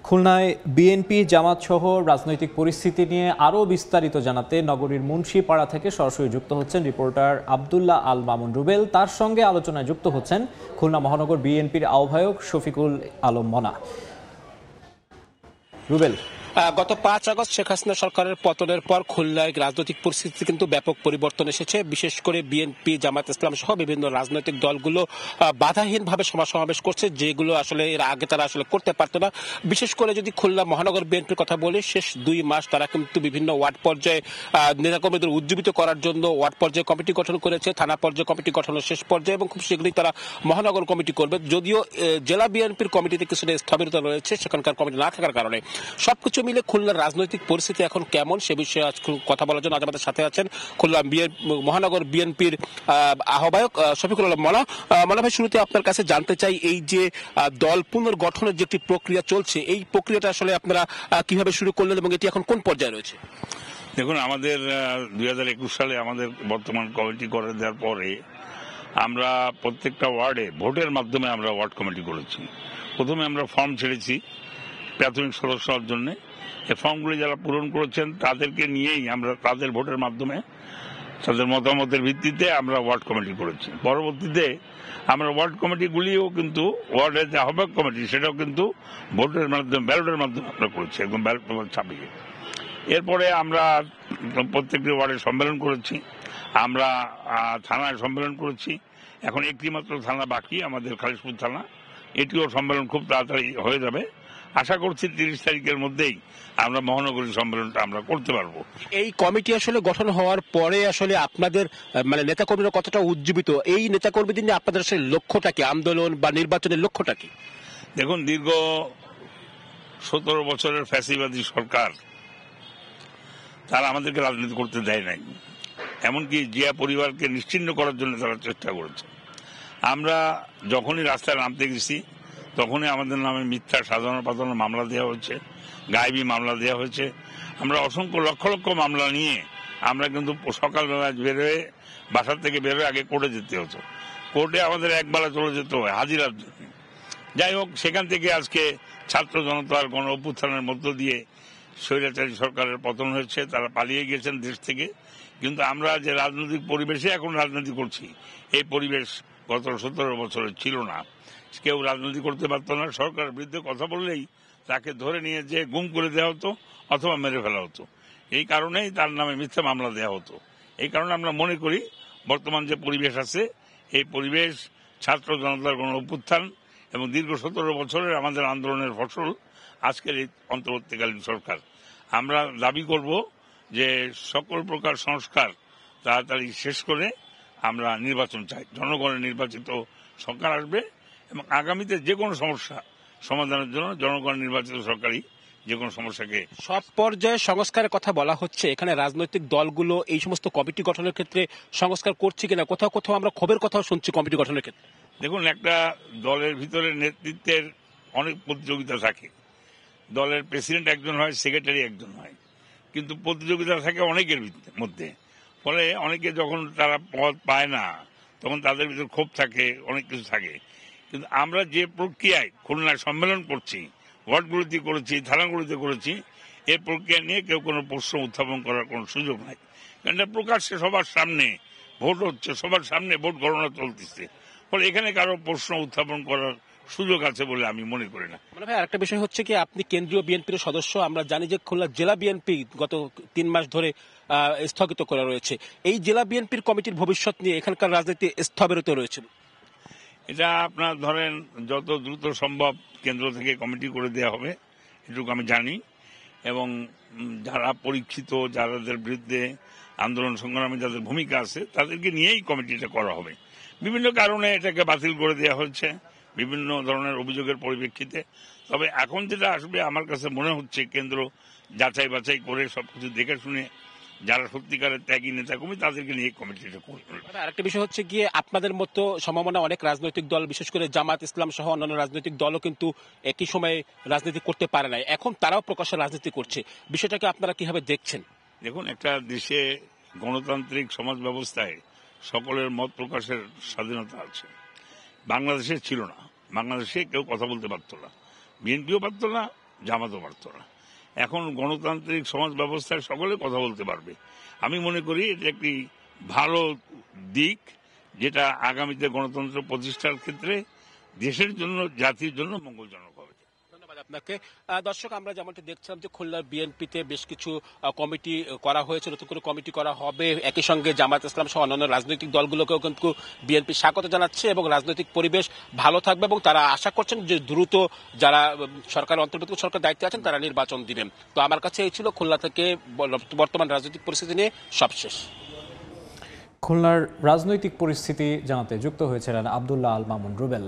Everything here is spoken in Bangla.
খুলনায় বিএনপি জামাত সহ রাজনৈতিক পরিস্থিতি নিয়ে আরও বিস্তারিত জানাতে নগরীর মুন্সিপাড়া থেকে সরাসরি যুক্ত হচ্ছেন রিপোর্টার আব্দুল্লাহ আল মামুন রুবেল। তার সঙ্গে আলোচনায় যুক্ত হচ্ছেন খুলনা মহানগর বিএনপির আহ্বায়ক শফিকুল আলম মনা। রুবেল, গত ৫ আগস্ট শেখ হাসিনা সরকারের পতনের পর খুলনায় রাজনৈতিক পরিস্থিতি কিন্তু ব্যাপক পরিবর্তন এসেছে। বিশেষ করে বিএনপি, জামাত ইসলাম সহ বিভিন্ন রাজনৈতিক দলগুলো বাধাহীনভাবে সমাবেশ করছে, যেগুলো আসলে এর আগে তারা আসলে করতে পারত না। বিশেষ করে যদি খুলনা মহানগর বিএনপির কথা বলি, শেষ ২ মাস তারা কিন্তু বিভিন্ন ওয়ার্ড পর্যায়ে নেতাকর্মীদের উজ্জীবিত করার জন্য ওয়ার্ড পর্যায়ে কমিটি গঠন করেছে, থানা পর্যায়ে কমিটি গঠনের শেষ পর্যায়ে, এবং খুব শীঘ্রই তারা মহানগর কমিটি করবে। যদিও জেলা বিএনপির কমিটিতে কিছুটা স্থবিরতা রয়েছে সেখানকার কমিটি না থাকার কারণে। সবকিছু মিলে খুলনার রাজনৈতিক পরিস্থিতি এখন কেমন সে বিষয়ে কথা বলার জন্য আজ আমাদের সাথে আছেন খুলনা মহানগর বিএনপির আহ্বায়ক শফিকুল আলম মনা। মনা ভাই, শুরুতে আপনার কাছে জানতে চাই, এই যে দল পুনর্গঠনের যে একটি প্রক্রিয়া চলছে, এই প্রক্রিয়াটা আসলে আপনারা কিভাবে শুরু করলেন এবং এটি এখন কোন পর্যায়ে রয়েছে? দেখুন, আমাদের ২০২১ সালে আমাদের বর্তমান কমিটি করে দেওয়ার পরে আমরা প্রত্যেকটা ওয়ার্ডে ভোটের মাধ্যমে আমরা ওয়ার্ড কমিটি করেছি। প্রথমে আমরা ফর্ম ছেড়েছি প্রাথমিক সদস্য হওয়ার জন্য। এই ফর্মগুলি যারা পূরণ করেছেন তাদেরকে নিয়েই আমরা তাদের ভোটের মাধ্যমে তাদের মতামতের ভিত্তিতে আমরা ওয়ার্ড কমিটি করেছি। পরবর্তীতে আমরা ওয়ার্ড কমিটিগুলিও কিন্তু ওয়ার্ডের যে আহ্বায়ক কমিটি সেটাও কিন্তু ভোটের মাধ্যমে ব্যালটের মাধ্যমে আমরা করেছি, একদম ব্যালট পেপার ছাপিয়ে। এরপরে আমরা প্রত্যেকটি ওয়ার্ডে সম্মেলন করেছি, আমরা থানায় সম্মেলন করেছি। এখন একটি মাত্র থানা বাকি, আমাদের খালিশপুর থানা। এটিও সম্মেলন খুব তাড়াতাড়ি হয়ে যাবে। আশা করছি ৩০ তারিখের মধ্যেই আমরা মহানগরী সম্মেলনটা আমরা করতে পারবো। এই কমিটি আসলে গঠন হওয়ার পরে আসলে আপনাদের নেতাকর্মীরা কতটা উজ্জীবিত? এই নেতাকর্মীদের নিয়ে আপনাদের আসলে লক্ষ্যটা কি, আন্দোলন বা নির্বাচনের লক্ষ্যটা কি? দেখুন, দীর্ঘ ১৭ বছরের ফ্যাসিবাদী সরকার তারা আমাদেরকে রাজনীতি করতে দেয় নাই। এমনকি জিয়া পরিবারকে নিশ্চিহ্ন করার জন্য তারা চেষ্টা করেছে। আমরা যখনই রাস্তায় নামতে গেছি তখনই আমাদের নামে মিথ্যা সাধারণ পাতানোর মামলা দেওয়া হয়েছে, গায়েবী মামলা দেওয়া হয়েছে। আমরা অসংখ্য লক্ষ লক্ষ মামলা নিয়ে আমরা কিন্তু সকালবেলা বেরোয়, বাসার থেকে বেরোয় আগে কোর্টে যেতে হতো। কোর্টে আমাদের একবেলা চলে যেতে হয় হাজিরার জন্য। যাই হোক, সেখান থেকে আজকে ছাত্র জনতার গণ অভ্যুত্থানের মধ্য দিয়ে স্বৈরাচারী সরকারের পতন হয়েছে, তারা পালিয়ে গিয়েছেন দেশ থেকে। কিন্তু আমরা যে রাজনৈতিক পরিবেশে এখন রাজনীতি করছি, এই পরিবেশ গত ১৭ বছরে ছিল না। কেউ রাজনীতি করতে পারত না। সরকারের বিরুদ্ধে কথা বললেই তাকে ধরে নিয়ে যে গুম করে দেওয়া হতো অথবা মেরে ফেলা হতো। এই কারণেই তার নামে মিথ্যা মামলা দেওয়া হতো। এই কারণে আমরা মনে করি বর্তমান যে পরিবেশ আছে, এই পরিবেশ ছাত্র জনতার গণ অভ্যুত্থান এবং দীর্ঘ ১৭ বছরের আমাদের আন্দোলনের ফসল আজকের এই অন্তর্বর্তীকালীন সরকার। আমরা দাবি করব যে সকল প্রকার সংস্কার তাড়াতাড়ি শেষ করে আমরা নির্বাচন চাই। জনগণের নির্বাচিত সরকার আসবে এবং আগামীতে যে কোনো সমস্যা সমাধানের জন্য জনগণ নির্বাচিত সরকারই যে কোনো সমস্যাকে। সব পর্যায়ে সংস্কারের কথা বলা হচ্ছে, এখানে রাজনৈতিক দলগুলো এই সমস্ত কমিটি গঠনের ক্ষেত্রে সংস্কার করছে কিনা? কোথাও কোথাও আমরা ক্ষোভের কথাও শুনছি কমিটি গঠনের ক্ষেত্রে। দেখুন, একটা দলের ভিতরে নেতৃত্বের অনেক প্রতিযোগিতা থাকে। দলের প্রেসিডেন্ট একজন হয়, সেক্রেটারি একজন হয়, কিন্তু প্রতিযোগিতা থাকে অনেকের মধ্যে। ফলে অনেকে যখন তারা পদ পায় না তখন তাদের ভিতর ক্ষোভ থাকে, অনেক কিছু থাকে। কিন্তু আমরা যে প্রক্রিয়ায় খুলনায় সম্মেলন করছি, ওয়ার্ডগুলিতে করেছি, থানাগুলিতে করেছি, এই প্রক্রিয়া নিয়ে কেউ কোনো প্রশ্ন উত্থাপন করার কোনো সুযোগ নাই। কারণ এটা প্রকাশ্যে সবার সামনে ভোট হচ্ছে, সবার সামনে ভোট গণনা চলতেছে। ফলে এখানে কারো প্রশ্ন উত্থাপন করার সুযোগ আছে বলে আমি মনে করি না। মানে ভাই, আরেকটা বিষয় হচ্ছে কি, আপনি কেন্দ্রীয় বিএনপির সদস্য। আমরা জানি যে খুলনা জেলা বিএনপি গত ৩ মাস ধরে স্থগিত করা রয়েছে। এই জেলা বিএনপির কমিটির ভবিষ্যৎ নিয়ে এখানকার রাজনীতি স্থবিরতা রয়েছে। এটা আপনার ধরেন যত দ্রুত সম্ভব কেন্দ্র থেকে কমিটি করে দেওয়া হবে, এটুকু আমি জানি। এবং যারা পরীক্ষিত, যাদের বিরুদ্ধে আন্দোলন সংগ্রামে যাদের ভূমিকা আছে তাদেরকে নিয়েই কমিটিটা করা হবে। বিভিন্ন কারণে এটাকে বাতিল করে দেওয়া হচ্ছে, বিভিন্ন ধরনের অভিযোগের পরিপ্রেক্ষিতে। তবে এখন যেটা আসবে আমার কাছে মনে হচ্ছে কেন্দ্র যাচাই বাছাই করে সবকিছু দেখে শুনে যারা সত্যিকারের ত্যাগী নেতাকর্মী তাদেরকে নিয়ে কমিটিটা করবে। আরেকটা বিষয় হচ্ছে গিয়ে, আপনাদের মতো সমমনা অনেক রাজনৈতিক দল, বিশেষ করে জামাত ইসলাম সহ অন্যান্য রাজনৈতিক দলও কিন্তু একই সময়ে রাজনীতি করতে পারে নাই, এখন তারাও প্রকাশ্যে রাজনীতি করছে। বিষয়টাকে আপনারা কিভাবে দেখছেন? দেখুন, একটা দেশে গণতান্ত্রিক সমাজ ব্যবস্থায় সকলের মত প্রকাশের স্বাধীনতা আছে। বাংলাদেশে ছিল না। বাংলাদেশে কেউ কথা বলতে পারত না, বিএনপিও পারত না, জামাতও পারত না। এখন গণতান্ত্রিক সমাজ ব্যবস্থায় সকলে কথা বলতে পারবে। আমি মনে করি এটা একটি ভালো দিক, যেটা আগামীতে গণতন্ত্র প্রতিষ্ঠার ক্ষেত্রে দেশের জন্য, জাতির জন্য মঙ্গলজনক হবে। ধন্যবাদ আপনাকে। দর্শক, আমরা যেমনটি দেখছিলাম যে খুলনার বিএনপিতে বেশ কিছু কমিটি করা হয়েছে, নতুন করে কমিটি করা হবে। একই সঙ্গে জামায়াত ইসলাম সহ অন্যান্য রাজনৈতিক দলগুলোকেও কিন্তু বিএনপি স্বাগত জানাচ্ছে এবং রাজনৈতিক পরিবেশ ভালো থাকবে এবং তারা আশা করছেন যে দ্রুত যারা সরকার অন্তর্ভুক্ত সরকার দায়িত্বে আছেন তারা নির্বাচন দিবেন। তো আমার কাছে এই ছিল খুলনা থেকে বর্তমান রাজনৈতিক পরিস্থিতি নিয়ে সবশেষ। খুলনার রাজনৈতিক পরিস্থিতি জানাতে যুক্ত হয়েছিলেন আব্দুল্লাহ আল মামুন রুবেল।